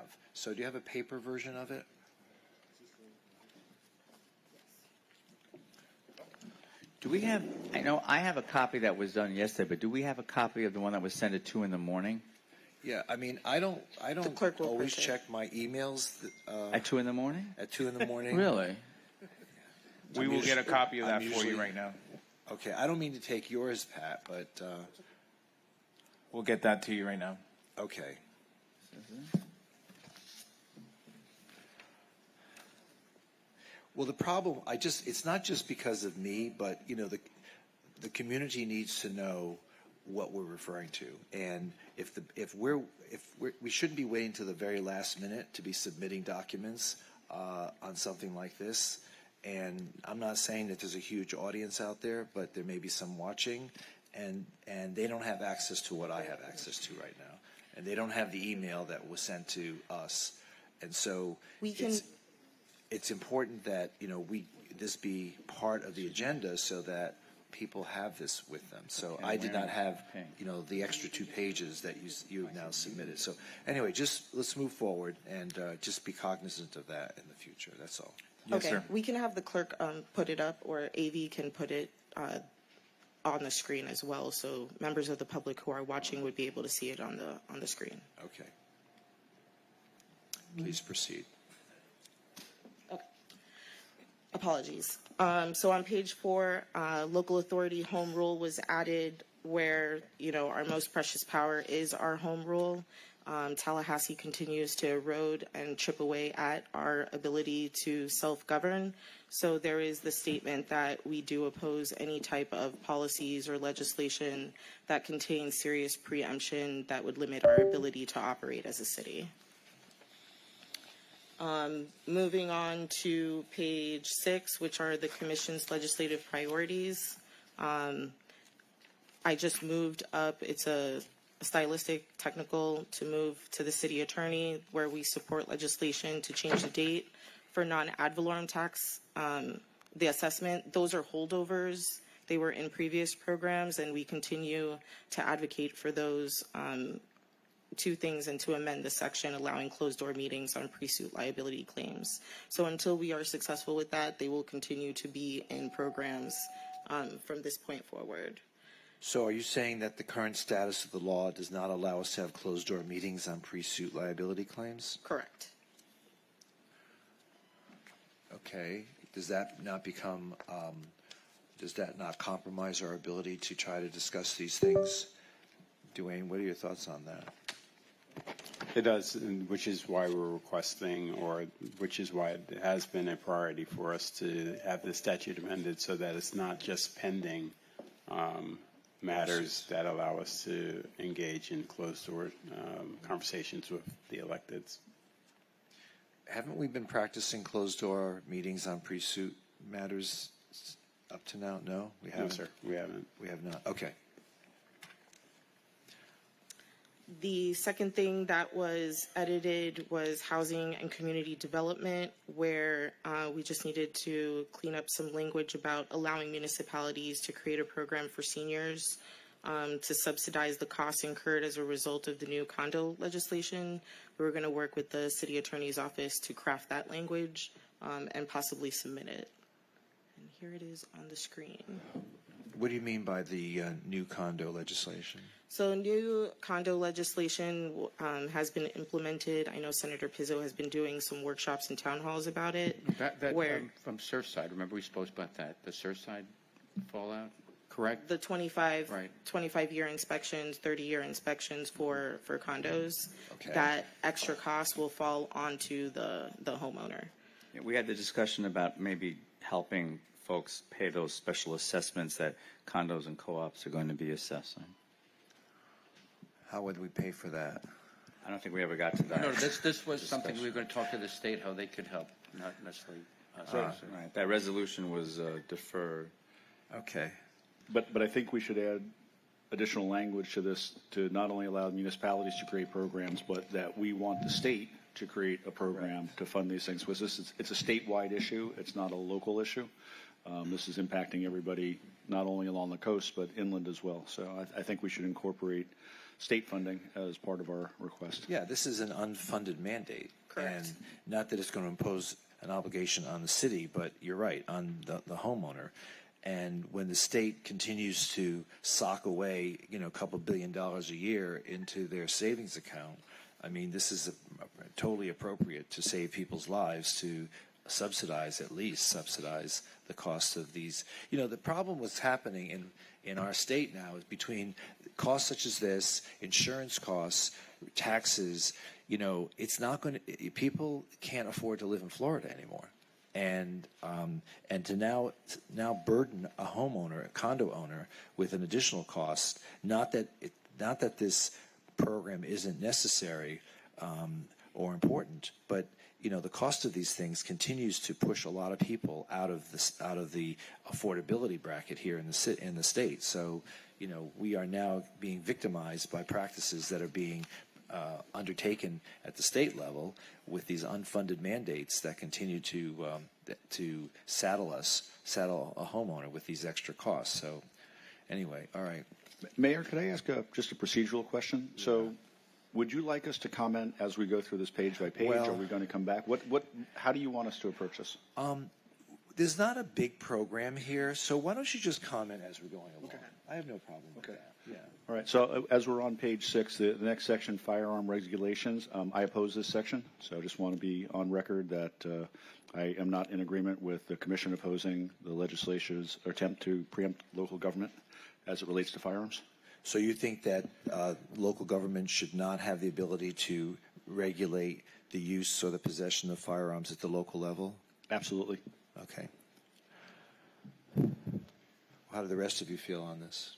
have. So do you have a paper version of it? Do we have, I know I have a copy that was done yesterday, but do we have a copy of the one that was sent at 2 in the morning? Yeah, I mean, I don't clerk will always print it. check my emails At 2 in the morning? at 2 in the morning. Really? We will get a copy of that I'm for you usually- right now. Okay, I don't mean to take yours, Pat, but We'll get that to you right now. okay. Well, the problem, it's not just because of me, but, you know, the community needs to know what we're referring to. And we shouldn't be waiting to the very last minute to be submitting documents on something like this. And I'm not saying that there's a huge audience out there, but there may be some watching, and they don't have access to what I have access to right now. And they don't have the email that was sent to us. And so it's important that, you know, this be part of the agenda so that people have this with them. So I did not have, you know, the extra 2 pages that you have now submitted. So anyway, just let's move forward and just be cognizant of that in the future. That's all. Yes, Okay, sir. we can have the clerk put it up, or AV can put it on the screen as well, so members of the public who are watching would be able to see it on the screen. Okay. Please proceed. Okay. Apologies. So on page 4, local authority home rule was added where, you know, our most precious power is our home rule. Tallahassee continues to erode and chip away at our ability to self-govern. So there is the statement that we do oppose any type of policies or legislation that contains serious preemption that would limit our ability to operate as a city. Moving on to page 6, which are the commission's legislative priorities. I just moved up, it's a stylistic technical to move to the city attorney, where we support legislation to change the date for non-ad valorem tax, the assessment. Those are holdovers. They were in previous programs, and we continue to advocate for those 2 things, and to amend the section allowing closed-door meetings on pre-suit liability claims. So until we are successful with that, they will continue to be in programs from this point forward. So are you saying that the current status of the law does not allow us to have closed-door meetings on pre-suit liability claims? Correct. Okay. Does that not become, does that not compromise our ability to try to discuss these things? Dwayne, what are your thoughts on that? It does, which is why we're requesting, or which is why it has been a priority for us to have the statute amended so that it's not just pending matters that allow us to engage in closed-door conversations with the electeds. Haven't we been practicing closed-door meetings on pre-suit matters up to now? No, we haven't. No, sir, we haven't. We have not. Okay. The second thing that was edited was housing and community development, where we just needed to clean up some language about allowing municipalities to create a program for seniors to subsidize the costs incurred as a result of the new condo legislation. We were going to work with the city attorney's office to craft that language and possibly submit it. And here it is on the screen. What do you mean by the new condo legislation? So new condo legislation has been implemented. I know Senator Pizzo has been doing some workshops and town halls about it. That from Surfside, remember we spoke about that, the Surfside fallout, correct? The 25 Right. 25-year inspections, 30-year inspections for condos. Okay. That extra cost will fall onto the homeowner. Yeah, we had the discussion about maybe helping folks pay those special assessments that condos and co-ops are going to be assessing. How would we pay for that? I don't think we ever got to that. No, this was something we were going to talk to the state, how they could help, not necessarily us. Right. That resolution was deferred. Okay. But I think we should add additional language to this to not only allow municipalities to create programs, but that we want the state to create a program to fund these things. Because it's a statewide issue. It's not a local issue. This is impacting everybody, not only along the coast, but inland as well. So I think we should incorporate state funding as part of our request. Yeah, this is an unfunded mandate. Correct. And not that it's going to impose an obligation on the city, but you're right, on the homeowner. And when the state continues to sock away, a couple $1 billion a year into their savings account, I mean, this is totally appropriate to save people's lives, to at least subsidize the cost of these. The problem what's happening in our state now is between costs such as this, insurance costs, taxes, it's not going to, people can't afford to live in Florida anymore. And to now burden a homeowner, a condo owner, with an additional cost, not that this program isn't necessary or important, but the cost of these things continues to push a lot of people out of the affordability bracket here in the state. So, we are now being victimized by practices that are being undertaken at the state level with these unfunded mandates that continue to saddle a homeowner with these extra costs. So, anyway, all right. Mayor, could I ask just a procedural question? Yeah. So, would you like us to comment as we go through this page by page? Or are we going to come back? How do you want us to approach this? There's not a big program here, so why don't you just comment as we're going along? Okay. I have no problem with that. Yeah. All right. So as we're on page 6, the next section, firearm regulations, I oppose this section. So I just want to be on record that I am not in agreement with the commission opposing the legislature's attempt to preempt local government as it relates to firearms. So you think that local government should not have the ability to regulate the use or the possession of firearms at the local level? Absolutely. Okay. How do the rest of you feel on this?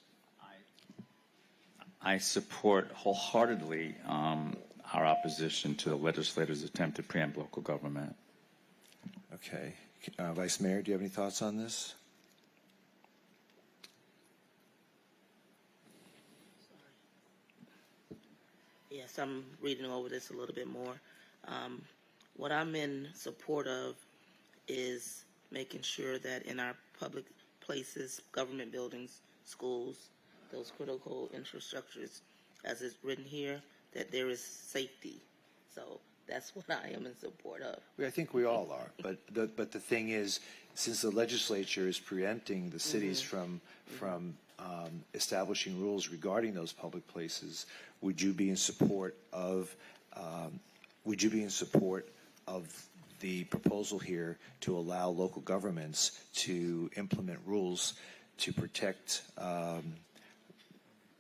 I support wholeheartedly our opposition to the legislator's attempt to preempt local government. Okay. Vice Mayor, do you have any thoughts on this? Yes, I'm reading over this a little bit more. What I'm in support of is making sure that in our public places, government buildings, schools, those critical infrastructures, as it's written here, that there is safety. So that's what I am in support of. I think we all are. But the thing is, since the legislature is preempting the cities from establishing rules regarding those public places, would you be in support of the proposal here to allow local governments to implement rules to protect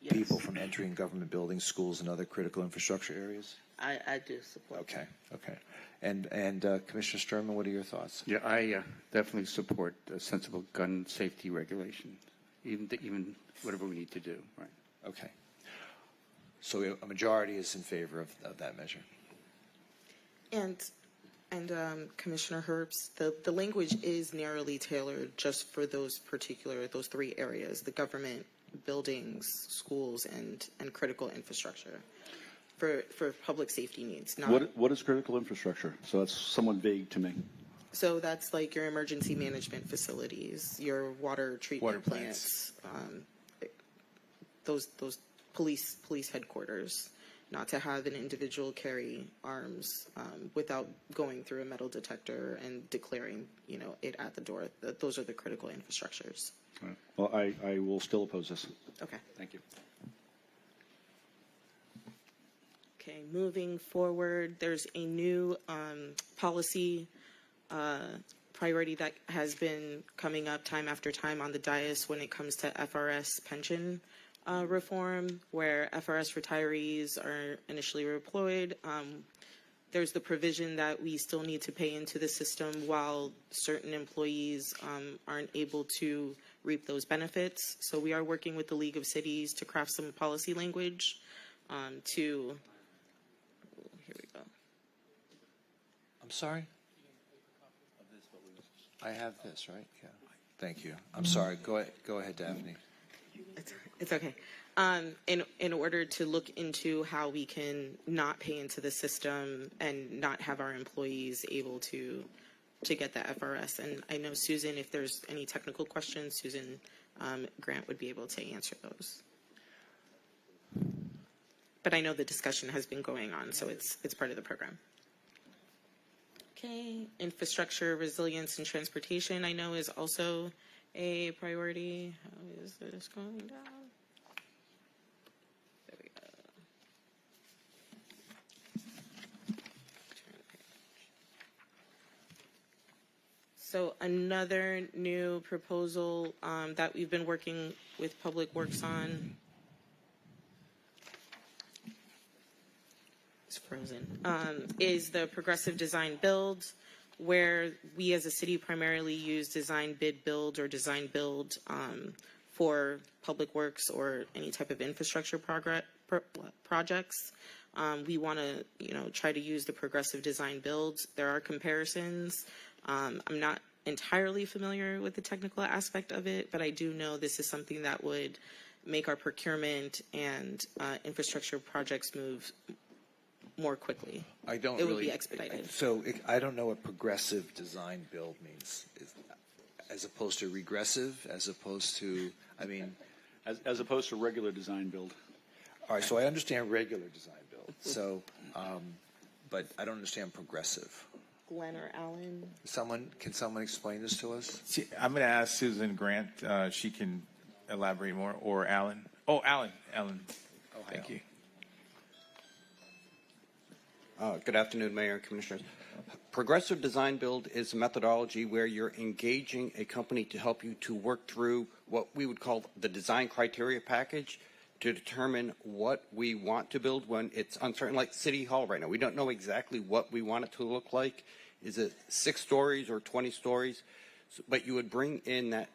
Yes. people from entering government buildings, schools, and other critical infrastructure areas? I do support that. Okay. And Commissioner Sturman, what are your thoughts? Yeah, I definitely support sensible gun safety regulation, even whatever we need to do. Right. Okay. So a majority is in favor of that measure. And Commissioner Herbst, the language is narrowly tailored just for those 3 areas: the government, buildings, schools, and critical infrastructure for public safety needs. What is critical infrastructure? So that's somewhat vague to me. So that's like your emergency management facilities, your water treatment plants, those police headquarters. Not to have an individual carry arms without going through a metal detector and declaring, it at the door. Those are the critical infrastructures. All right. Well, I will still oppose this. Okay. Thank you. Okay, moving forward, there's a new policy priority that has been coming up time after time on the dais when it comes to FRS pension reform, where FRS retirees are initially redeployed. There's the provision that we still need to pay into the system while certain employees aren't able to reap those benefits. So we are working with the League of Cities to craft some policy language here we go. I'm sorry? I have this, right? Yeah. Thank you. I'm sorry. Go ahead, Daphne. It's okay. In order to look into how we can not pay into the system and not have our employees able to get the FRS. And I know, Susan, if there's any technical questions, Susan Grant would be able to answer those. but I know the discussion has been going on, so it's part of the program. Okay, infrastructure, resilience, and transportation, I know is also a priority. How is this going down? There we go. So another new proposal that we've been working with Public Works on. It's frozen. Is the progressive design build, where we as a city primarily use design bid build or design build for public works or any type of infrastructure projects. We want to, try to use the progressive design builds. There are comparisons. I'm not entirely familiar with the technical aspect of it, but I do know this is something that would make our procurement and infrastructure projects move more quickly. It would be expedited. So I don't know what progressive design build means, as opposed to regressive, as opposed to, As opposed to regular design build. all right, so I understand regular design build, so, but I don't understand progressive. Glenn or Alan? Can someone explain this to us? I'm going to ask Susan Grant. She can elaborate more, or Alan. Oh, Alan. Oh, hi, Thank you. Good afternoon, Mayor and Commissioners. Progressive design build is a methodology where you're engaging a company to help you to work through what we would call the design criteria package to determine what we want to build when it's uncertain, like City Hall right now. We don't know exactly what we want it to look like. Is it 6 stories or 20 stories? But you would bring in that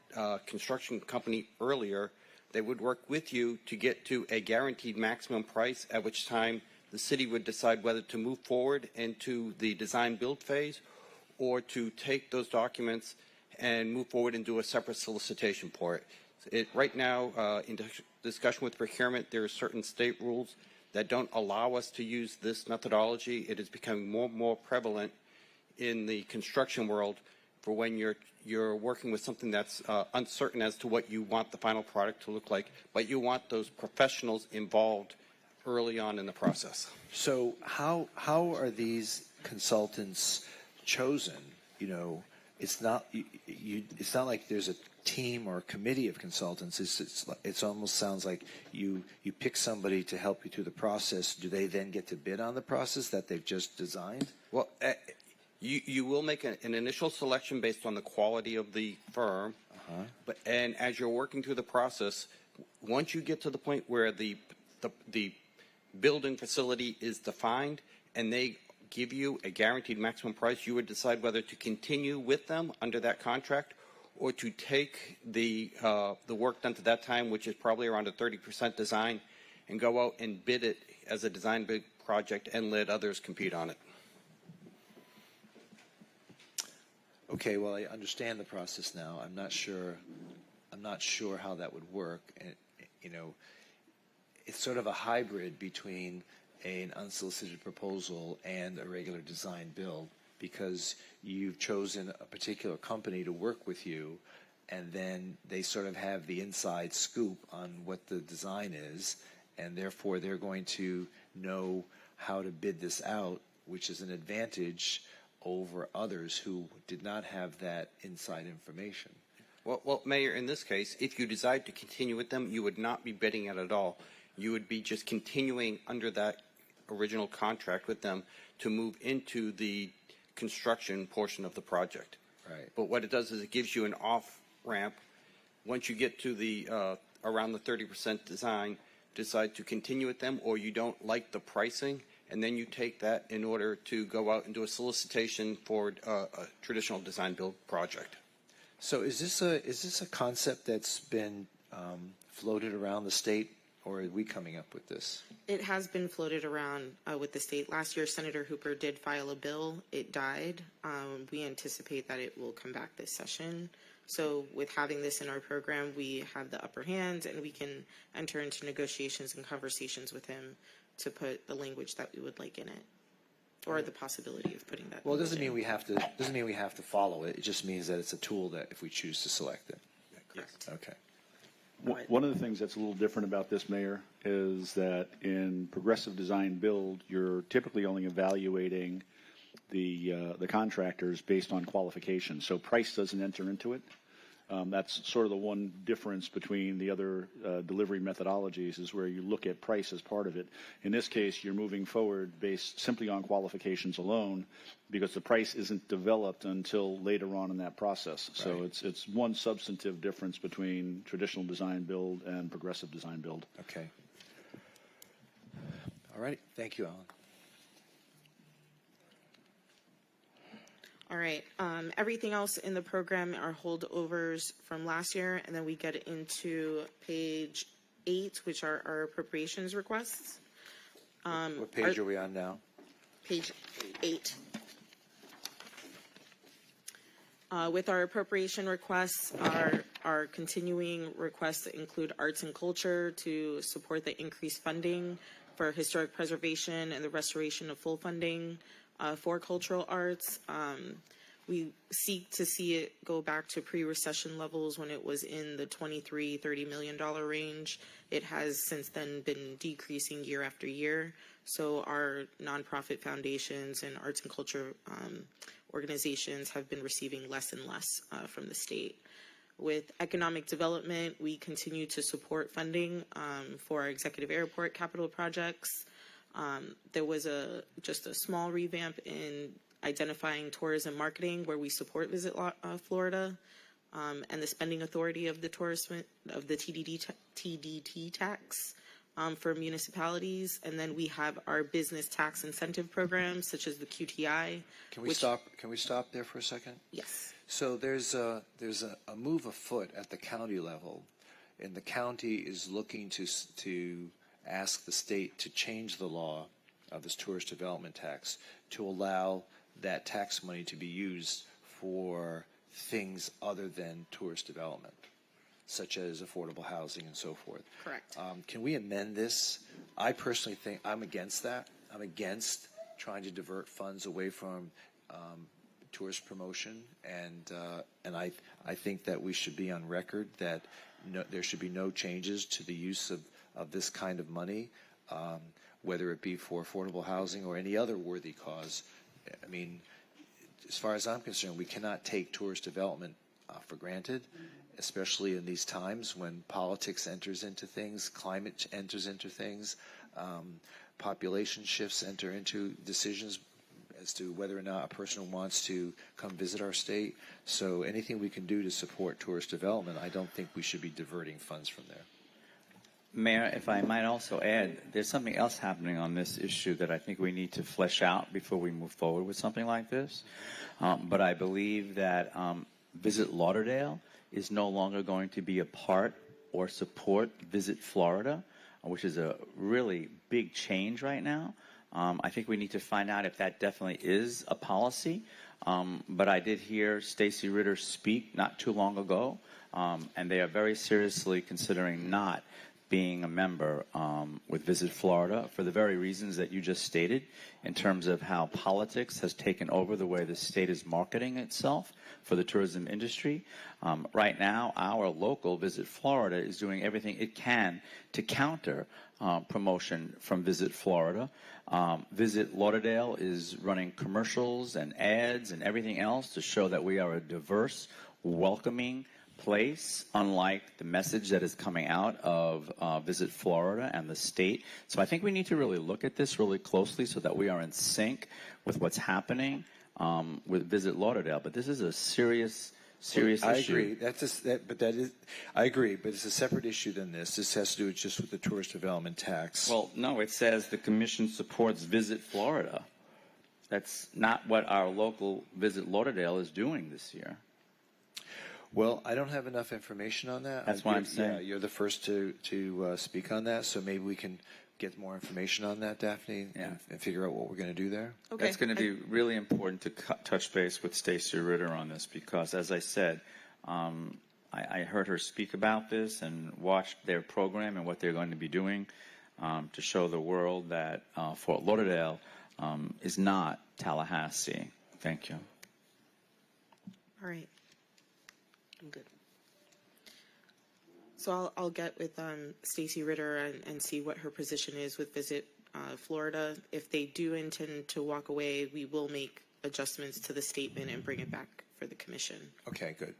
construction company earlier. They would work with you to get to a guaranteed maximum price, at which time the city would decide whether to move forward into the design build phase or to take those documents and move forward and do a separate solicitation for it. Right now, in discussion with procurement, there are certain state rules that don't allow us to use this methodology. It is becoming more and more prevalent in the construction world for when you're working with something that's uncertain as to what you want the final product to look like, but you want those professionals involved early on in the process. So how are these consultants chosen? It's not it's not like there's a team or a committee of consultants. It's almost sounds like you pick somebody to help you through the process. Do they then get to bid on the process that they've just designed? Well, you will make an initial selection based on the quality of the firm, and as you're working through the process, once you get to the point where the building facility is defined and they give you a guaranteed maximum price, you would decide whether to continue with them under that contract or to take the work done to that time, which is probably around a 30% design, and go out and bid it as a design bid project and let others compete on it. Okay, well, I understand the process now. I'm not sure how that would work. And, it's sort of a hybrid between an unsolicited proposal and a regular design build, because you've chosen a particular company to work with you, and then they sort of have the inside scoop on what the design is, and therefore they're going to know how to bid this out, which is an advantage over others who did not have that inside information. Well, Mayor, in this case, if you decide to continue with them, you would not be bidding it at all. You would be just continuing under that original contract with them to move into the construction portion of the project. Right. But what it does is it gives you an off ramp. Once you get to the around the 30% design, decide to continue with them, or you don't like the pricing, and then you take that in order to go out and do a solicitation for a traditional design build project. So is this a concept that's been floated around the state, or are we coming up with this? It has been floated around with the state. Last year, Senator Hooper did file a bill. It died. We anticipate that it will come back this session. So with having this in our program, we have the upper hand, and we can enter into negotiations and conversations with him to put the language that we would like in it, or the possibility of putting that. Well, it doesn't mean we have to follow it. It just means that it's a tool that if we choose to select it. Correct. Okay. Right. One of the things that's a little different about this, Mayor, is that in progressive design build, you're typically only evaluating the contractors based on qualifications. So price doesn't enter into it. That's sort of the one difference between the other delivery methodologies is where you look at price as part of it. In this case, you're moving forward based simply on qualifications alone because the price isn't developed until later on in that process. So Right. it's one substantive difference between traditional design build and progressive design build. Okay. All right. Thank you, Alan. All right. Everything else in the program are holdovers from last year, and then we get into page 8, which are our appropriations requests. What page are we on now? Page 8. With our appropriation requests, our continuing requests include arts and culture to support the increased funding for historic preservation and the restoration of full funding for cultural arts. We seek to see it go back to pre-recession levels when it was in the $23-30 million range. It has since then been decreasing year after year. So our nonprofit foundations and arts and culture organizations have been receiving less and less from the state. With economic development, we continue to support funding for our executive airport capital projects. There was just a small revamp in identifying tourism marketing where we support Visit Florida and the spending authority of the TDT tax for municipalities. And then we have our business tax incentive programs such as the QTI. Can we stop there for a second? Yes. So there's a move afoot at the county level, and the county is looking to ask the state to change the law of this tourist development tax to allow that tax money to be used for things other than tourist development, such as affordable housing and so forth. Correct. Can we amend this? I personally think I'm against that. I'm against trying to divert funds away from tourist promotion, and I think that we should be on record that there should be no changes to the use of this kind of money, whether it be for affordable housing or any other worthy cause. I mean, as far as I'm concerned, we cannot take tourist development for granted, especially in these times when politics enters into things, climate enters into things, population shifts enter into decisions as to whether or not a person wants to come visit our state. So anything we can do to support tourist development, I don't think we should be diverting funds from there. Mayor, if I might also add, there's something else happening on this issue that I think we need to flesh out before we move forward with something like this. But I believe that Visit Lauderdale is no longer going to be a part or support Visit Florida, which is a really big change right now. I think we need to find out if that definitely is a policy. But I did hear Stacey Ritter speak not too long ago, and they are very seriously considering not being a member with Visit Florida for the very reasons that you just stated in terms of how politics has taken over the way the state is marketing itself for the tourism industry. Right now, our local Visit Florida is doing everything it can to counter promotion from Visit Florida. Visit Lauderdale is running commercials and ads and everything else to show that we are a diverse, welcoming place, unlike the message that is coming out of Visit Florida and the state. So I think we need to really look at this really closely so that we are in sync with what's happening with Visit Lauderdale. But this is a serious issue. I agree. I agree, but it's a separate issue than this. This has to do just with the tourist development tax. Well, no, it says the commission supports Visit Florida. That's not what our local Visit Lauderdale is doing this year. Well, I don't have enough information on that. That's what I'm saying. Yeah, you're the first to speak on that, so maybe we can get more information on that, Daphne, and figure out what we're going to do there. Okay. It's going to be really important to touch base with Stacey Ritter on this because, as I said, I heard her speak about this and watched their program and what they're going to be doing to show the world that Fort Lauderdale is not Tallahassee. Thank you. All right. I'm good. So I'll get with Stacy Ritter and see what her position is with Visit Florida. If they do intend to walk away, we will make adjustments to the statement and bring it back for the commission. Okay, good.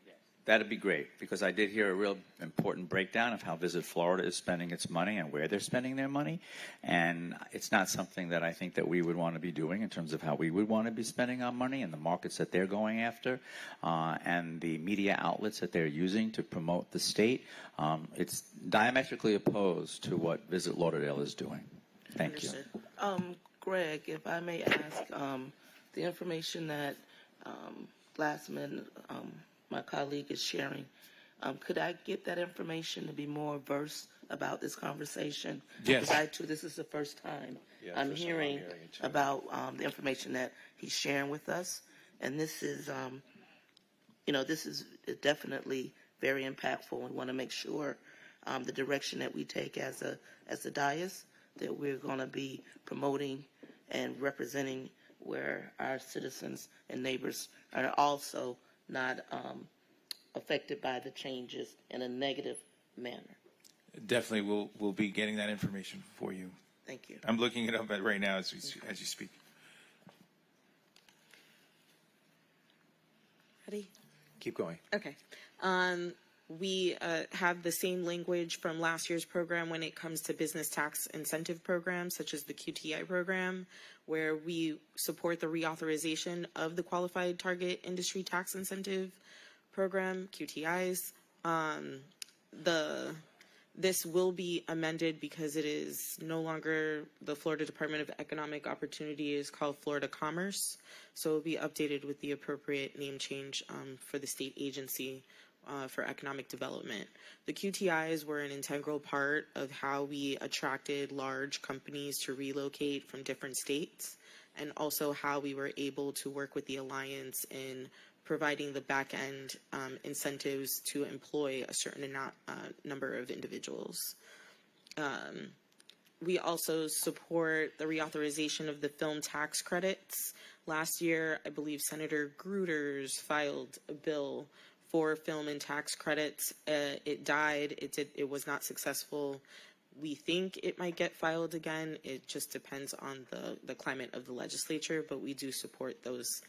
That'd be great, because I did hear a real important breakdown of how Visit Florida is spending its money and where they're spending their money. And it's not something that I think that we would want to be doing in terms of how we would want to be spending our money and the markets that they're going after, and the media outlets that they're using to promote the state. It's diametrically opposed to what Visit Lauderdale is doing. Thank you. Greg, if I may ask, the information that last minute my colleague is sharing, could I get that information to be more versed about this conversation? Yes. Because I too, this is the first time I'm hearing about the information that he's sharing with us, and this is, this is definitely very impactful. We want to make sure the direction that we take as a dais, that we're going to be promoting and representing where our citizens and neighbors are also not affected by the changes in a negative manner. Definitely, we'll be getting that information for you. Thank you. I'm looking it up right now as you speak. Ready? Keep going. Okay. We have the same language from last year's program when it comes to business tax incentive programs, such as the QTI program, where we support the reauthorization of the Qualified Target Industry Tax Incentive Program, QTIs. This will be amended because it is no longer the Florida Department of Economic Opportunity, is called Florida Commerce. So it will be updated with the appropriate name change for the state agency for economic development. The QTIs were an integral part of how we attracted large companies to relocate from different states, and also how we were able to work with the Alliance in providing the back-end incentives to employ a certain number of individuals. We also support the reauthorization of the film tax credits. Last year, I believe Senator Gruters filed a bill for film and tax credits. It died. It was not successful. We think it might get filed again. It just depends on the climate of the legislature, but we do support those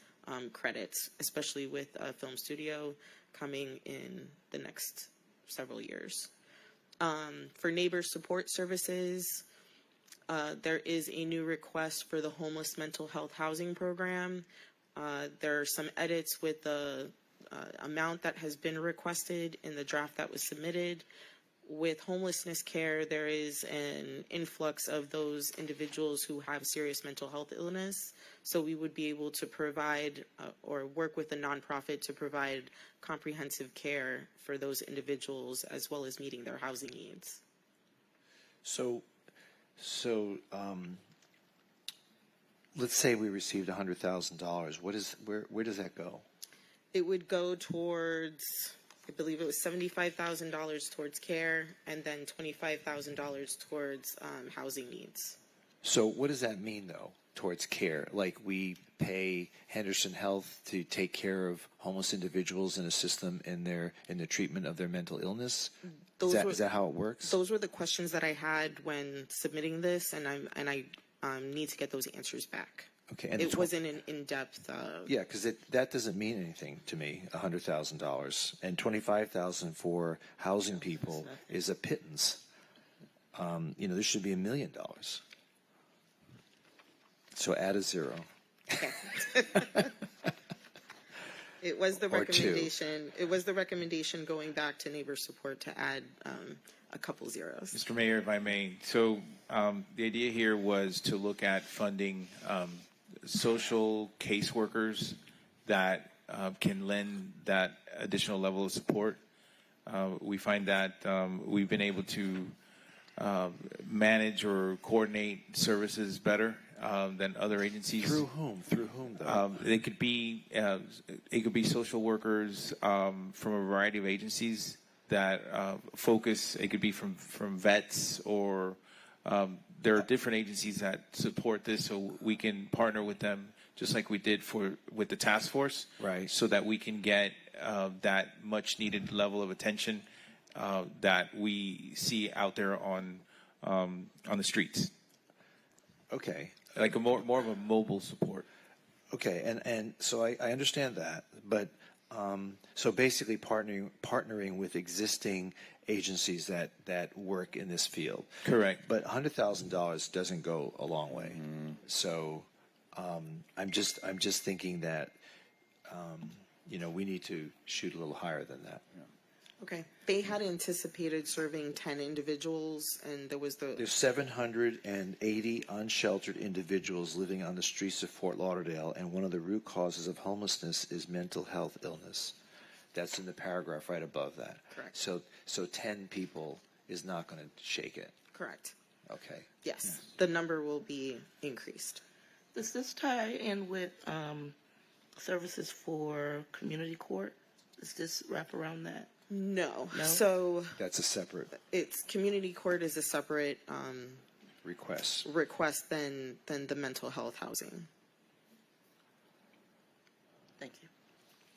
credits, especially with a film studio coming in the next several years. For neighbor support services, there is a new request for the homeless mental health housing program. There are some edits with the amount that has been requested in the draft that was submitted. With homelessness care, there is an influx of those individuals who have serious mental health illness. So we would be able to provide or work with a nonprofit to provide comprehensive care for those individuals, as well as meeting their housing needs. So let's say we received $100,000. Where does that go? It would go towards, I believe it was $75,000 towards care, and then $25,000 towards housing needs. So what does that mean, though, towards care? Like we pay Henderson Health to take care of homeless individuals and assist them in the treatment of their mental illness? Is that how it works? Those were the questions that I had when submitting this, and I need to get those answers back. Okay, and it wasn't an in-depth. Yeah, because that doesn't mean anything to me. $100,000 and $25,000 for housing people is a pittance. There should be $1 million. So add a zero. Okay. It was the recommendation. It was the recommendation going back to neighbor support to add a couple zeros. Mr. Mayor, if I may. So the idea here was to look at funding social caseworkers that can lend that additional level of support. We find that we've been able to manage or coordinate services better than other agencies. Through whom? Through whom, though? It could be social workers from a variety of agencies that focus. It could be from vets, or there are different agencies that support this, so we can partner with them, just like we did with the task force, right? So that we can get that much needed level of attention that we see out there on the streets, Okay. like more of a mobile support. Okay, and so I understand that, but so basically partnering with existing agencies that work in this field. Correct. But $100,000 doesn't go a long way. So I'm just thinking that we need to shoot a little higher than that. Okay. They had anticipated serving 10 individuals, and There's 780 unsheltered individuals living on the streets of Fort Lauderdale, and one of the root causes of homelessness is mental health illness. That's in the paragraph right above that. Correct. So 10 people is not going to shake it. Correct. Okay. Yes. The number will be increased. Does this tie in with services for community court? Does this wrap around that? No. No? So That's a separate it's community court is a separate request. request than the mental health housing. Thank you.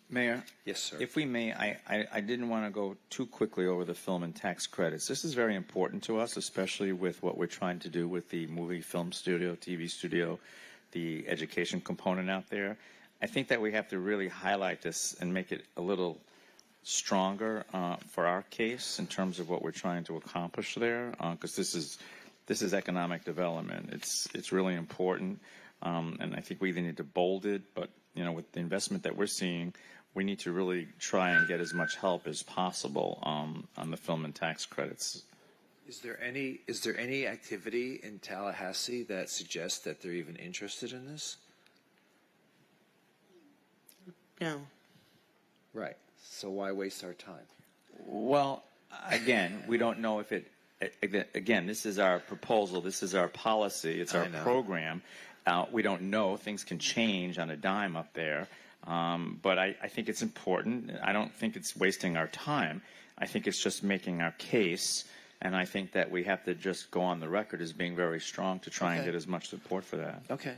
Mayor? Yes, sir. If we may, I didn't want to go too quickly over the film and tax credits. This is very important to us, especially with what we're trying to do with the movie, film studio, TV studio, the education component out there. I think that we have to really highlight this and make it a little stronger for our case in terms of what we're trying to accomplish there, because this is economic development. It's really important, and I think we either need to bold it, but with the investment that we're seeing, we need to really try and get as much help as possible on the film and tax credits. Is there any activity in Tallahassee that suggests that they're even interested in this? No. Right. So why waste our time? Well, again, we don't know if it. Again, this is our proposal. This is our policy. It's our I know. program. We don't know. Things can change on a dime up there. But I think it's important. I don't think it's wasting our time. I think it's just making our case. And I think that we have to just go on the record as being very strong to try and Okay. get as much support for that. Okay.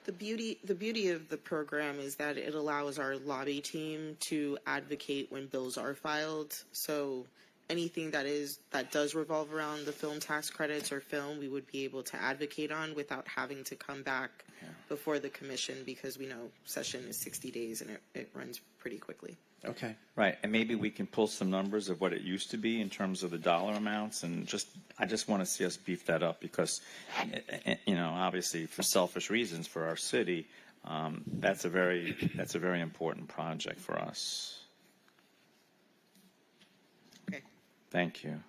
The beauty of the program is that it allows our lobby team to advocate when bills are filed. So anything that does revolve around the film tax credits or film, we would be able to advocate on without having to come back before the commission, because we know session is 60 days and it runs pretty quickly. Okay. Right, and maybe we can pull some numbers of what it used to be in terms of the dollar amounts, and I just want to see us beef that up because, obviously for selfish reasons for our city, that's a very important project for us. Okay. Thank you.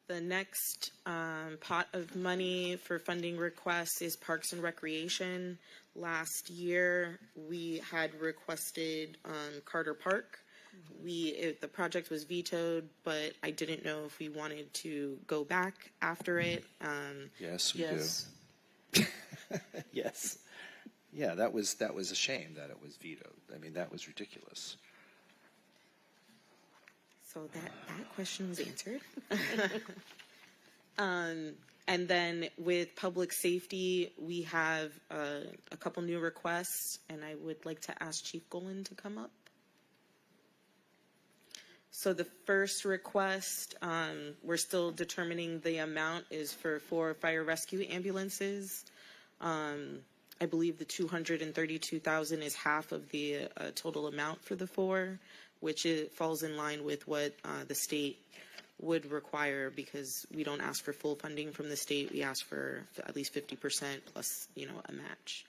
The next pot of money for funding requests is Parks and Recreation. Last year, we had requested Carter Park. The project was vetoed, but I didn't know if we wanted to go back after it. Yes, we Yes. do. Yes. Yeah, that was a shame that it was vetoed. I mean, that was ridiculous. So that question was answered. And then with public safety, we have a couple new requests, and I would like to ask Chief Golan to come up. So the first request, we're still determining the amount, is for 4 fire rescue ambulances. I believe the $232,000 is half of the total amount for the 4, which falls in line with what the state would require, because we don't ask for full funding from the state. We ask for at least 50% plus, a match.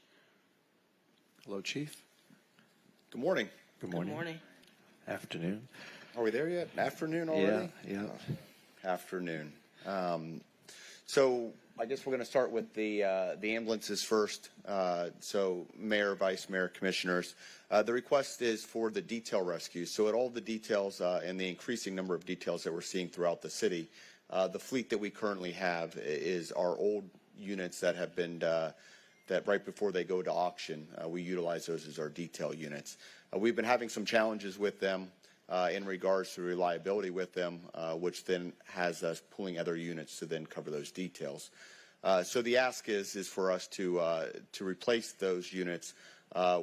Hello, Chief. Good morning. Good morning. Good morning. Afternoon. Are we there yet? Afternoon already? Yeah. Afternoon. So I guess we're going to start with the ambulances first. So Mayor, Vice Mayor, Commissioners, the request is for the detail rescues. So at all the details and the increasing number of details that we're seeing throughout the city, the fleet that we currently have is our old units that have been that right before they go to auction, we utilize those as our detail units. We've been having some challenges with them in regards to reliability with them, which then has us pulling other units to then cover those details. So the ask is for us to replace those units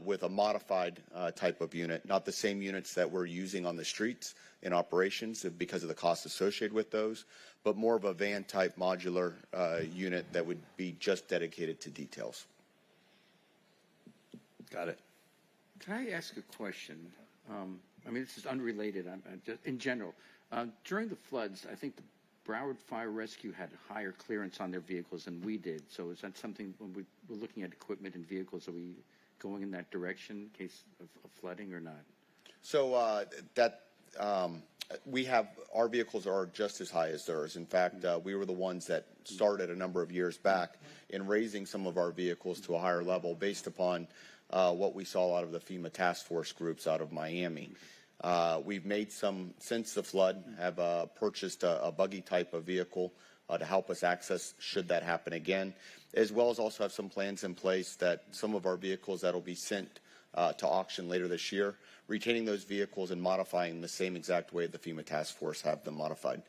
with a modified type of unit, not the same units that we're using on the streets in operations because of the cost associated with those, but more of a van-type modular unit that would be just dedicated to details. Got it. Can I ask a question? I mean, this is unrelated. I'm just in general. During the floods, I think the Broward Fire Rescue had higher clearance on their vehicles than we did. So is that something when we're looking at equipment and vehicles, are we going in that direction in case of flooding or not? So we have, our vehicles are just as high as theirs. In fact, we were the ones that started a number of years back in raising some of our vehicles to a higher level based upon what we saw out of the FEMA task force groups out of Miami. We've made some, since the flood, have purchased a buggy type of vehicle to help us access should that happen again, as well as also have some plans in place that some of our vehicles that will be sent to auction later this year, retaining those vehicles and modifying the same exact way the FEMA task force have them modified,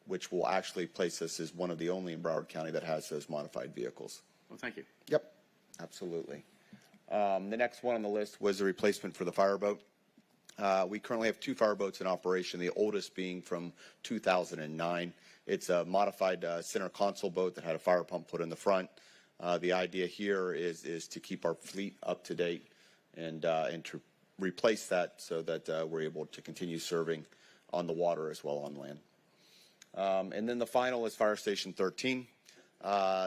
which will actually place us as one of the only in Broward County that has those modified vehicles. Well, thank you. Yep, absolutely. The next one on the list was the replacement for the fireboat. We currently have 2 fireboats in operation, the oldest being from 2009. It's a modified center console boat that had a fire pump put in the front. The idea here is to keep our fleet up to date and to replace that so that we're able to continue serving on the water as well on land. And then the final is Fire Station 13.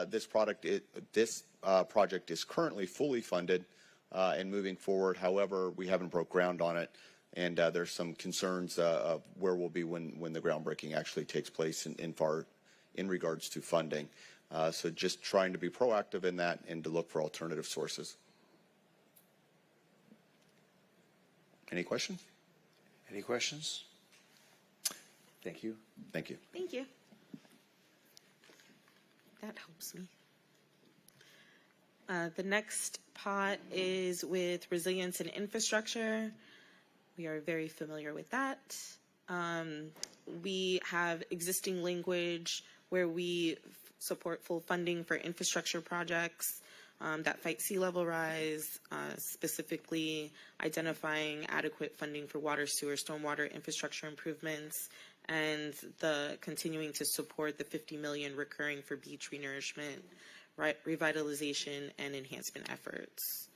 This project is currently fully funded and moving forward. However, we haven't broke ground on it, and there's some concerns of where we'll be when the groundbreaking actually takes place in regards to funding. So just trying to be proactive in that and to look for alternative sources. Any questions? Any questions? Thank you. Thank you. Thank you. That helps me. The next pot is with resilience and infrastructure. We are very familiar with that. We have existing language where we support full funding for infrastructure projects that fight sea level rise, specifically identifying adequate funding for water, sewer, stormwater infrastructure improvements, and the continuing to support the $50 million recurring for beach renourishment, revitalization, and enhancement efforts.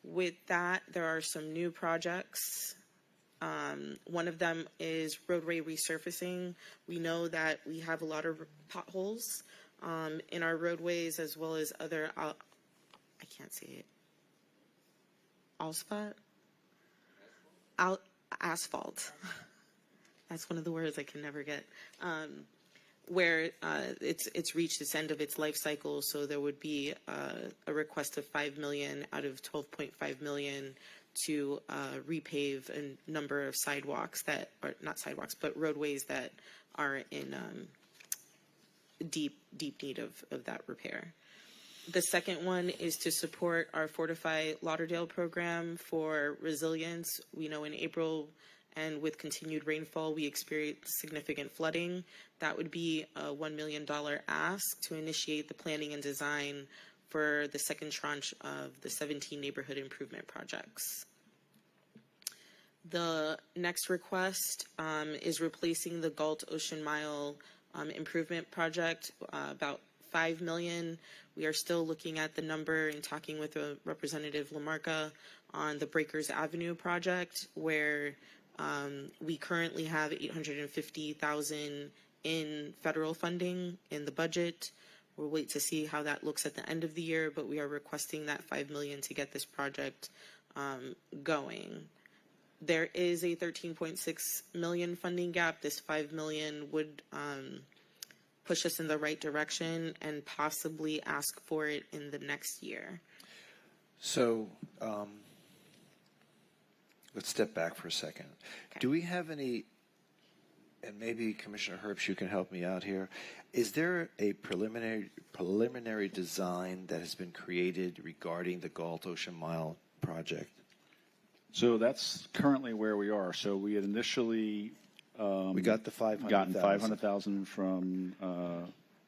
With that, there are some new projects. One of them is roadway resurfacing. We know that we have a lot of potholes in our roadways, as well as other, I can't say it, asphalt. That's one of the words I can never get. Where it's reached its end of its life cycle, so there would be a request of $5 million out of $12.5 million to repave a number of sidewalks that, or not sidewalks, but roadways that are in deep need of that repair. The second one is to support our Fortify Lauderdale program for resilience. We know in April and with continued rainfall, we experienced significant flooding. That would be a $1 million ask to initiate the planning and design for the second tranche of the 17 neighborhood improvement projects. The next request is replacing the Galt Ocean Mile improvement project, about $5 million. We are still looking at the number and talking with Representative Lamarca on the Breakers Avenue project, where we currently have $850,000 in federal funding in the budget. We'll wait to see how that looks at the end of the year, but we are requesting that $5 million to get this project going. There is a $13.6 million funding gap. This $5 million would push us in the right direction and possibly ask for it in the next year. So let's step back for a second. Okay. Do we have any, and maybe Commissioner Herbst, you can help me out here, is there a preliminary design that has been created regarding the Galt Ocean Mile project? So that's currently where we are. So we had initially We got the 500,000. gotten 500,000 from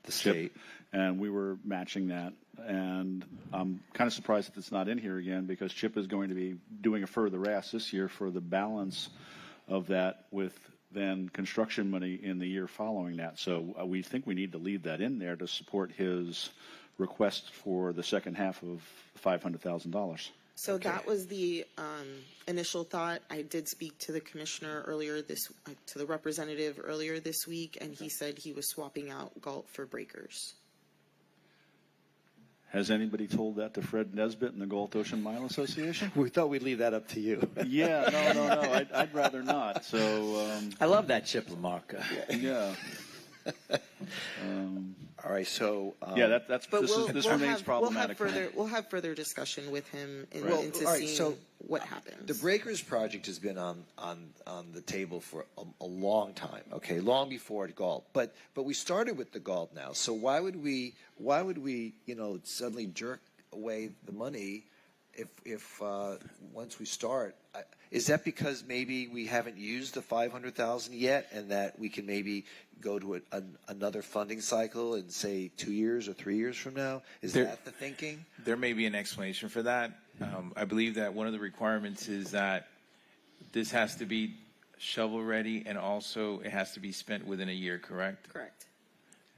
The state. CHIP, and we were matching that. And I'm kind of surprised that it's not in here again, because CHIP is going to be doing a further ask this year for the balance of that, with then construction money in the year following that. So we think we need to leave that in there to support his request for the second half of $500,000. So that was the initial thought. I did speak to the commissioner to the representative earlier this week, and he said he was swapping out Galt for breakers. Has anybody told that to Fred Nesbitt and the Galt Ocean Mile Association? We thought we'd leave that up to you. Yeah, no. I'd rather not. So I love that Chip LaMarca. yeah. All right, so that's this remains problematic. We'll have further discussion with him into all right, seeing so what happens. the Breakers project has been on the table for a long time. Okay, long before Galt, but we started with the Galt now. So why would we suddenly jerk away the money if once we start? Is that because maybe we haven't used the $500,000 yet, and that we can maybe go to another funding cycle in, say, 2 years or 3 years from now? Is that the thinking? There may be an explanation for that. I believe that one of the requirements is that this has to be shovel ready, and also it has to be spent within a year, correct? Correct.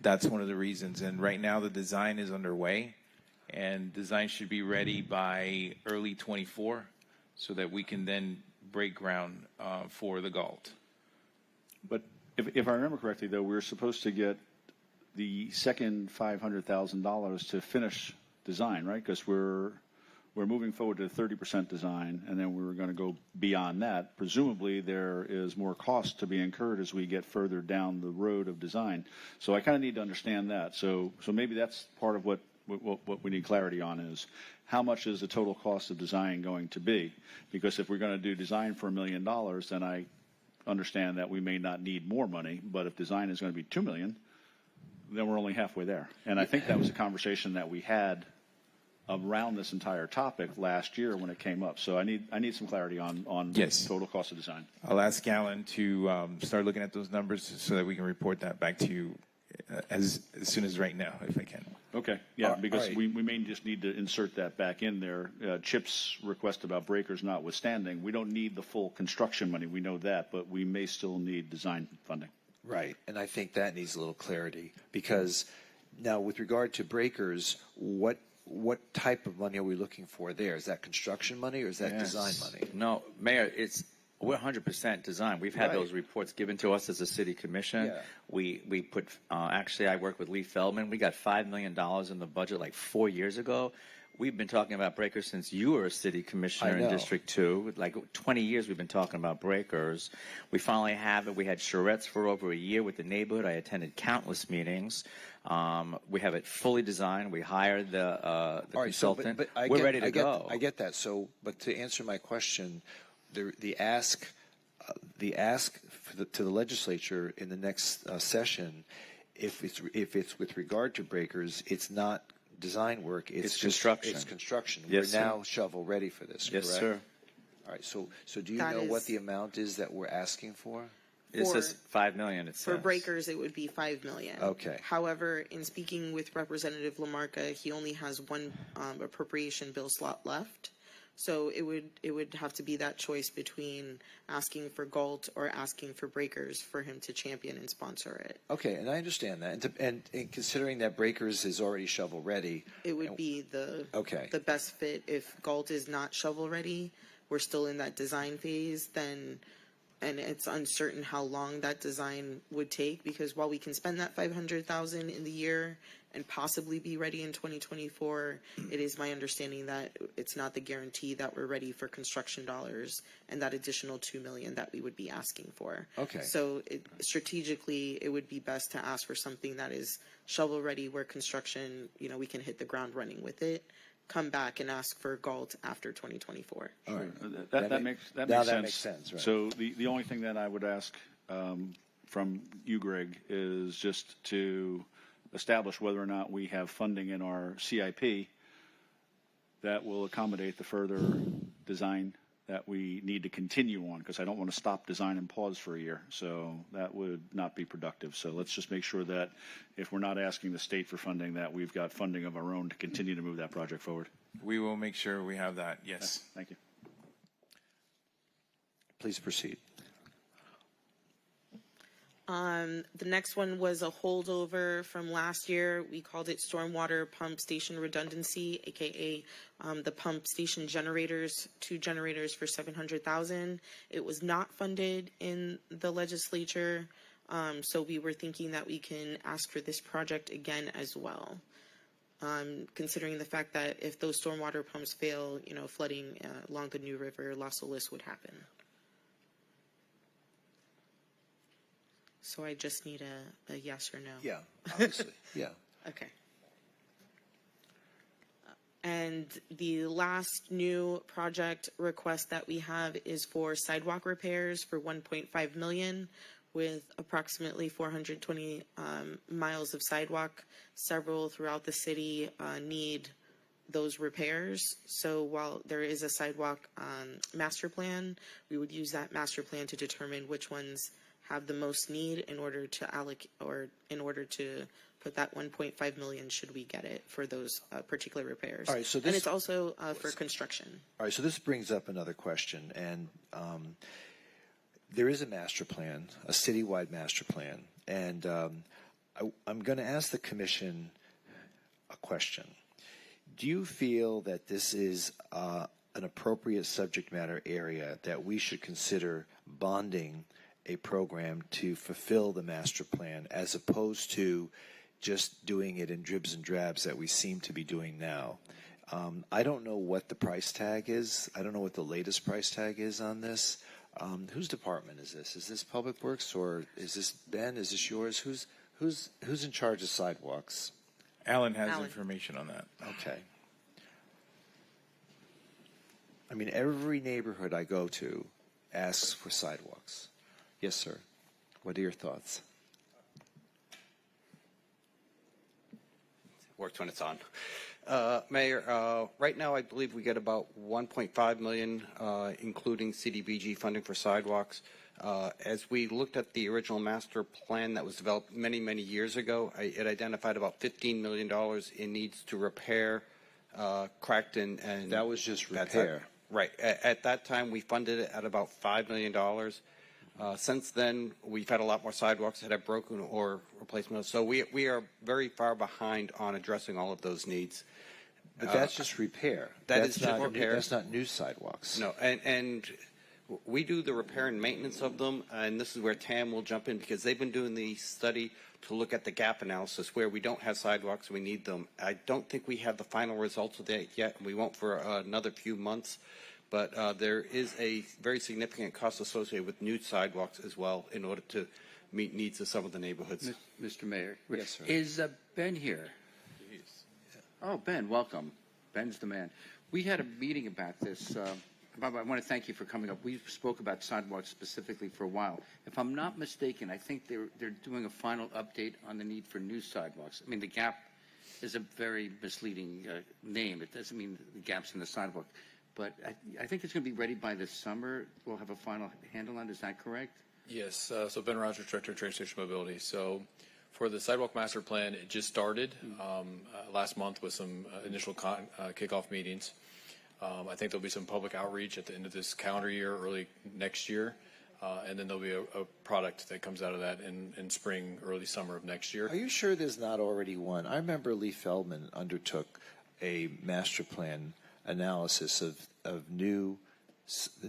That's one of the reasons. And right now the design is underway, and design should be ready by early 24, so that we can then break ground for the Galt. But if I remember correctly, though, we were supposed to get the second $500,000 to finish design, right? Because we're moving forward to 30% design, and then we were going to go beyond that. Presumably, there is more cost to be incurred as we get further down the road of design. So I kind of need to understand that. So maybe that's part of what we need clarity on, is how much is the total cost of design going to be? Because if we're going to do design for $1 million, then I understand that we may not need more money. But if design is going to be $2 million, then we're only halfway there. And I think that was a conversation that we had around this entire topic last year when it came up. So I need some clarity on Yes. the total cost of design. I'll ask Alan to start looking at those numbers so that we can report that back to you as soon as right now, if I can. Okay, yeah, because all right. we may just need to insert that back in there. Chip's request about breakers notwithstanding, we don't need the full construction money. We know that, but we may still need design funding. Right, and I think that needs a little clarity, because now with regard to breakers, what type of money are we looking for there? Is that construction money or is that design money? No, Mayor, we're 100% design. We've had those reports given to us as a city commission. Yeah. We put, actually, I work with Lee Feldman. We got $5 million in the budget like 4 years ago. We've been talking about breakers since you were a city commissioner in District 2. Like 20 years we've been talking about breakers. We finally have it. We had charrettes for over a year with the neighborhood. I attended countless meetings. We have it fully designed. We hired the consultant. We're ready to go. I get that. So, but to answer my question, the ask to the legislature in the next session, if it's with regard to breakers, it's not design work. It's construction. It's construction. Yes, We're now shovel ready for this. Yes, correct? sir. All right. So do you know what the amount is that we're asking for? It says $5 million. For breakers, it would be $5 million. Okay. However, in speaking with Representative LaMarca, he only has one appropriation bill slot left. So it would have to be that choice between asking for Galt or asking for breakers for him to champion and sponsor it. Okay, and I understand that. And considering that breakers is already shovel ready, it would be the best fit. If Galt is not shovel ready, we're still in that design phase, then, and it's uncertain how long that design would take, because while we can spend that $500,000 in the year and possibly be ready in 2024, it is my understanding that it's not the guarantee that we're ready for construction dollars and that additional $2 million that we would be asking for. Okay. So strategically, it would be best to ask for something that is shovel ready, where construction, we can hit the ground running with it. Come back and ask for Galt after 2024. All right. That makes sense. That makes sense, right. So the only thing that I would ask from you, Greg, is just to establish whether or not we have funding in our CIP that will accommodate the further design that we need to continue on, because I don't want to stop design and pause for a year. So that would not be productive. So let's just make sure that if we're not asking the state for funding, that we've got funding of our own to continue to move that project forward. We will make sure we have that. Yes. Thank you. Please proceed. The next one was a holdover from last year. We called it stormwater pump station redundancy, aka the pump station generators, 2 generators for $700,000. It was not funded in the legislature, so we were thinking that we can ask for this project again as well. Considering the fact that if those stormwater pumps fail, flooding along the New River, Las Olas would happen. So I just need a yes or no. Yeah, obviously. Yeah. Okay. And the last new project request that we have is for sidewalk repairs for $1.5 million, with approximately 420 miles of sidewalk. Several throughout the city need those repairs. So while there is a sidewalk master plan, we would use that master plan to determine which ones have the most need in order to allocate, or in order to put that 1.5 million, should we get it, for those particular repairs. All right, so this, and it's also for construction. All right, so this brings up another question, and there is a master plan, a citywide master plan, and I'm going to ask the commission a question. Do you feel that this is an appropriate subject matter area that we should consider bonding a program to fulfill the master plan, as opposed to just doing it in dribs and drabs that we seem to be doing now? I don't know what the price tag is. I don't know what the latest price tag is on this. Whose department is this? Is this Public Works, or is this Ben? Is this yours? Who's in charge of sidewalks? Alan has information on that. Okay. I mean, every neighborhood I go to asks for sidewalks. Yes, sir. What are your thoughts? Works when it's on. Mayor, right now I believe we get about $1.5 million, including CDBG funding for sidewalks. As we looked at the original master plan that was developed many, many years ago, it identified about $15 million in needs to repair cracked and that was just repair. Right. At that time, we funded it at about $5 million. Since then, we've had a lot more sidewalks that have broken or replacement. So we are very far behind on addressing all of those needs. But that's just repair. That's not repair. That's not new sidewalks. No, and we do the repair and maintenance of them, and this is where TAM will jump in, because they've been doing the study to look at the gap analysis where we don't have sidewalks, we need them. I don't think we have the final results of that yet, and we won't for another few months. But there is a very significant cost associated with new sidewalks as well in order to meet needs of some of the neighborhoods. Mr. Mayor. Yes, sir. Is Ben here? Oh, Ben, welcome. Ben's the man. We had a meeting about this. Bob, I want to thank you for coming up. We spoke about sidewalks specifically for a while. If I'm not mistaken, I think they're doing a final update on the need for new sidewalks. I mean, the gap is a very misleading name. It doesn't mean the gaps in the sidewalk. But I think it's going to be ready by this summer. We'll have a final handle on it. Is that correct? Yes. So Ben Rogers, Director of Transportation Mobility. So for the Sidewalk Master Plan, it just started last month with some initial kickoff meetings. I think there'll be some public outreach at the end of this calendar year, early next year. And then there'll be a product that comes out of that in spring, early summer of next year. Are you sure there's not already one? I remember Lee Feldman undertook a master plan analysis of the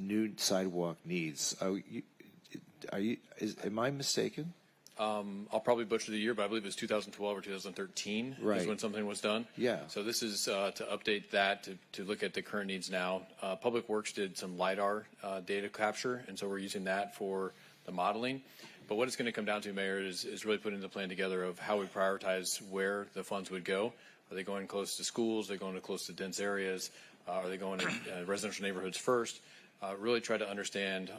new sidewalk needs. Am I mistaken? I'll probably butcher the year, but I believe it was 2012 or 2013 is when something was done. Yeah. So this is to update that, to look at the current needs now. Public Works did some LiDAR data capture, and so we're using that for the modeling. But what it's going to come down to, Mayor, is really putting the plan together of how we prioritize where the funds would go. Are they going close to schools? Are they going close to dense areas? Are they going to residential neighborhoods first? Really try to understand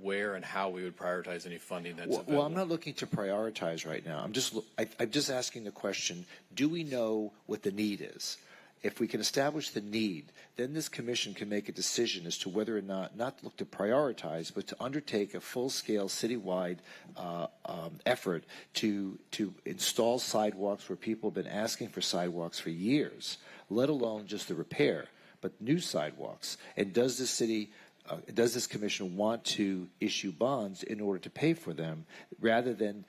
where and how we would prioritize any funding that's available. Well, I'm not looking to prioritize right now. I'm just asking the question, do we know what the need is? if we can establish the need, then this commission can make a decision as to whether or not to look to prioritize, but to undertake a full-scale citywide effort to install sidewalks where people have been asking for sidewalks for years, let alone just the repair, but new sidewalks. And does this commission want to issue bonds in order to pay for them, rather than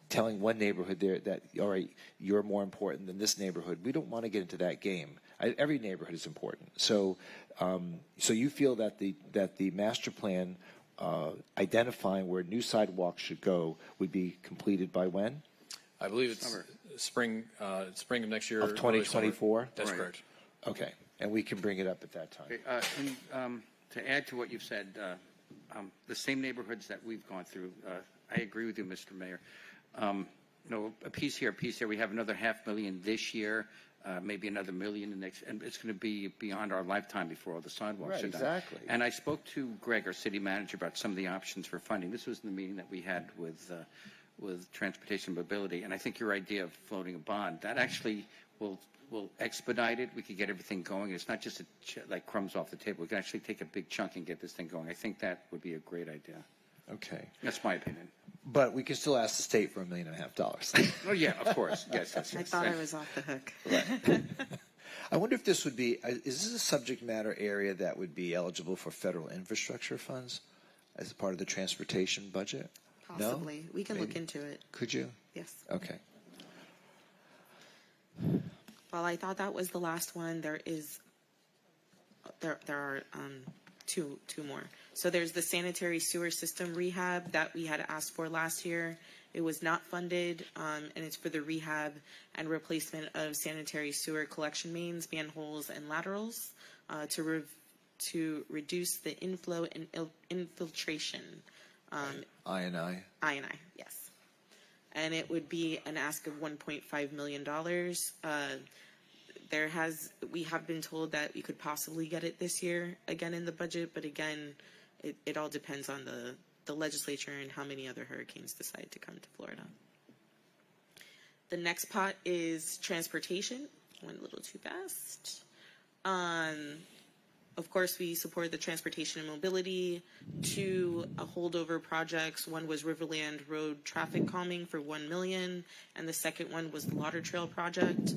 telling one neighborhood there that, all right, you're more important than this neighborhood? We don't want to get into that game. Every neighborhood is important. So, so you feel that the master plan identifying where new sidewalks should go would be completed by when? I believe it's spring of next year. Of 2024? That's correct. Okay, and we can bring it up at that time. To add to what you've said, the same neighborhoods that we've gone through, I agree with you, Mr. Mayor. A piece here, a piece there. We have another $500,000 this year, maybe another $1 million the next, and it's going to be beyond our lifetime before all the sidewalks are done. Exactly. And I spoke to Greg, our city manager, about some of the options for funding. This was in the meeting that we had with Transportation Mobility, and I think your idea of floating a bond, that actually will expedite it. We could get everything going. It's not just like crumbs off the table. We can actually take a big chunk and get this thing going. I think that would be a great idea. Okay. That's my opinion. But we can still ask the state for $1.5 million. Oh, yeah, of course. Yes. I thought I was off the hook. Right. I wonder if this would be, is this a subject matter area that would be eligible for federal infrastructure funds as a part of the transportation budget? Possibly. No? We can Maybe. look into it. Could you? Yes. Okay. Well, I thought that was the last one. There are two more. So there's the sanitary sewer system rehab that we had asked for last year. It was not funded, and it's for the rehab and replacement of sanitary sewer collection mains, manholes, and laterals to reduce the inflow and infiltration. I&I, yes. And it would be an ask of $1.5 million. We have been told that we could possibly get it this year again in the budget, but again, it all depends on the legislature and how many other hurricanes decide to come to Florida. The next pot is transportation. Went a little too fast. Of course, we support the transportation and mobility. Two holdover projects. One was Riverland Road traffic calming for $1 million, and the second one was the Lauderdale project.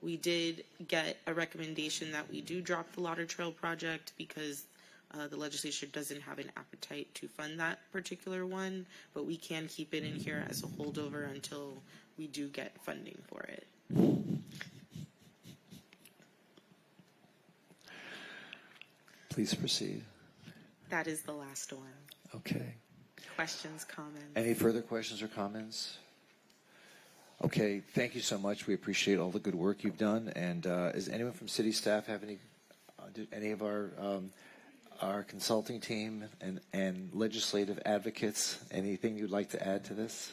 We did get a recommendation that we do drop the Lauderdale project because the legislature doesn't have an appetite to fund that particular one, but we can keep it in here as a holdover until we do get funding for it. please proceed. That is the last one. Okay. Questions, comments? Any further questions or comments? Okay, thank you so much. We appreciate all the good work you've done. And does anyone from city staff have any of our consulting team and legislative advocates, anything you'd like to add to this?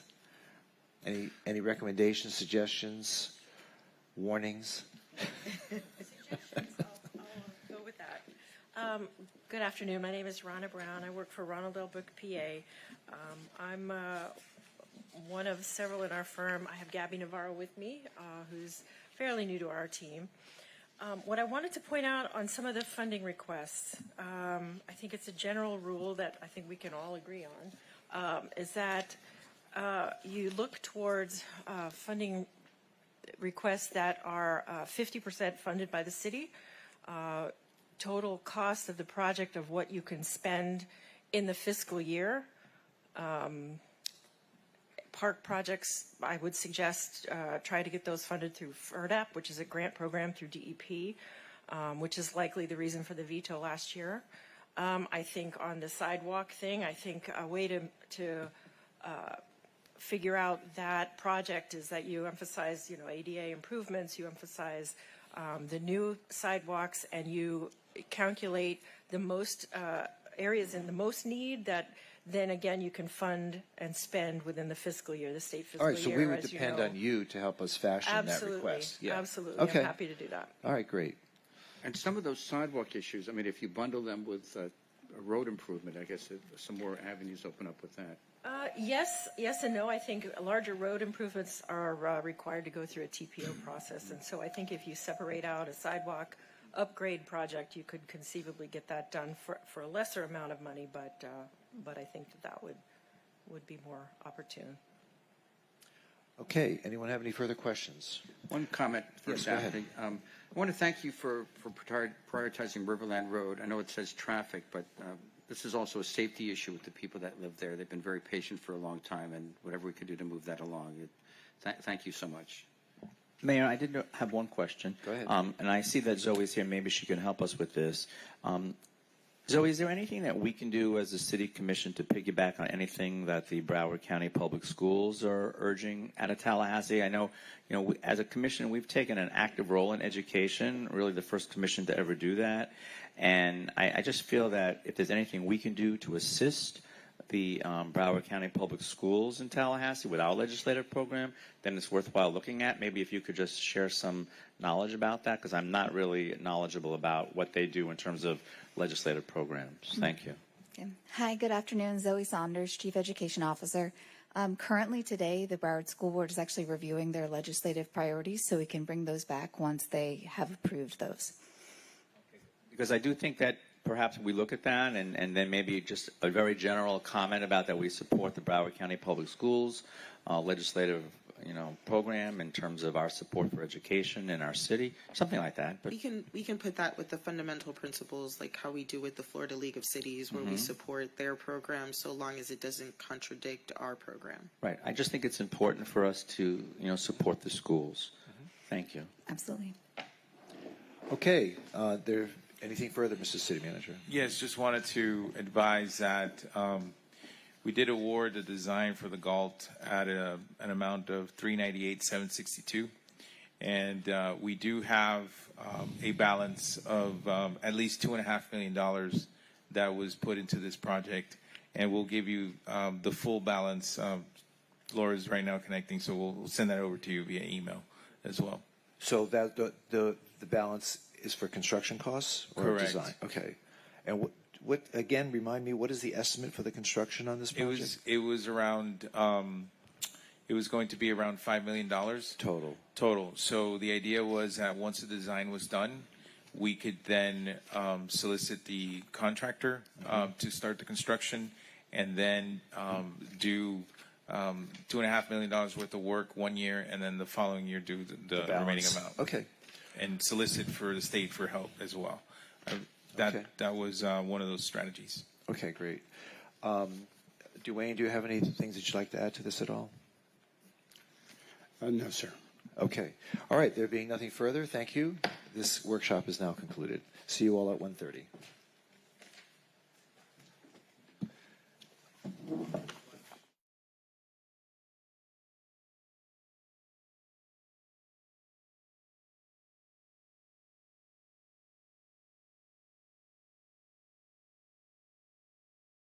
Any recommendations, suggestions, warnings? Suggestions? I'll go with that. Good afternoon. My name is Ronna Brown. I work for Lauderdale, PA. I'm one of several in our firm. I have Gabby Navarro with me, who's fairly new to our team. What I wanted to point out on some of the funding requests, I think it's a general rule that I think we can all agree on, is that you look towards funding requests that are 50% funded by the city, total cost of the project of what you can spend in the fiscal year. Park projects, I would suggest try to get those funded through FERDAP, which is a grant program through DEP, which is likely the reason for the veto last year. I think on the sidewalk thing, I think a way to figure out that project is that you emphasize, ADA improvements, you emphasize the new sidewalks, and you calculate the most areas in the most need that then again you can fund and spend within the fiscal year, the state fiscal year. All right, so we would depend on you to help us fashion that request. Yeah. Absolutely. Okay. I'm happy to do that. All right, great. And some of those sidewalk issues, I mean, if you bundle them with road improvement, I guess some more avenues open up with that. Yes and no. I think larger road improvements are required to go through a TPO process. And so I think if you separate out a sidewalk upgrade project, you could conceivably get that done for a lesser amount of money, but I think that would be more opportune. Okay, anyone have any further questions? One comment for Yes, go ahead. Daphne. I want to thank you for prioritizing Riverland Road. I know it says traffic, but this is also a safety issue with the people that live there. They've been very patient for a long time, and whatever we could do to move that along. Thank you so much. Mayor, I did have one question. Go ahead. And I see that Zoe's here. Maybe she can help us with this. Zoe, is there anything that we can do as a city commission to piggyback on anything that the Broward County Public Schools are urging out of Tallahassee? I know, as a commission, we've taken an active role in education, really the first commission to ever do that. And I just feel that if there's anything we can do to assist the Broward County Public Schools in Tallahassee with our legislative program, then it's worthwhile looking at. Maybe if you could just share some knowledge about that, because I'm not really knowledgeable about what they do in terms of legislative programs. Thank you. Okay. Hi, good afternoon. Zoe Saunders, Chief Education Officer. Currently today, the Broward School Board is actually reviewing their legislative priorities, so we can bring those back once they have approved those. Because I do think that perhaps we look at that and then maybe just a very general comment about that we support the Broward County Public Schools legislative program in terms of our support for education in our city, something like that. But we can put that with the fundamental principles, like how we do with the Florida League of Cities, where we support their program so long as it doesn't contradict our program. Right. I just think it's important for us to support the schools. Thank you. Absolutely. Okay, anything further, Mr. City Manager? Yes, just wanted to advise that we did award the design for the GALT at an amount of $398,762, and we do have a balance of at least $2.5 million that was put into this project, and we'll give you the full balance. Laura's right now connecting, so we'll send that over to you via email as well. So that the balance is for construction costs or Correct. design? Okay. And what again, remind me, what is the estimate for the construction on this project? It was around, it was going to be around $5 million. Total. So the idea was that once the design was done, we could then solicit the contractor to start the construction, and then do $2.5 million worth of work 1 year, and then the following year do the remaining amount. Okay. And solicit for the state for help as well. That was one of those strategies. Okay, great. Dwayne, do you have any things that you'd like to add to this at all? No, sir. Okay. All right. There being nothing further, thank you. This workshop is now concluded. See you all at 1:30.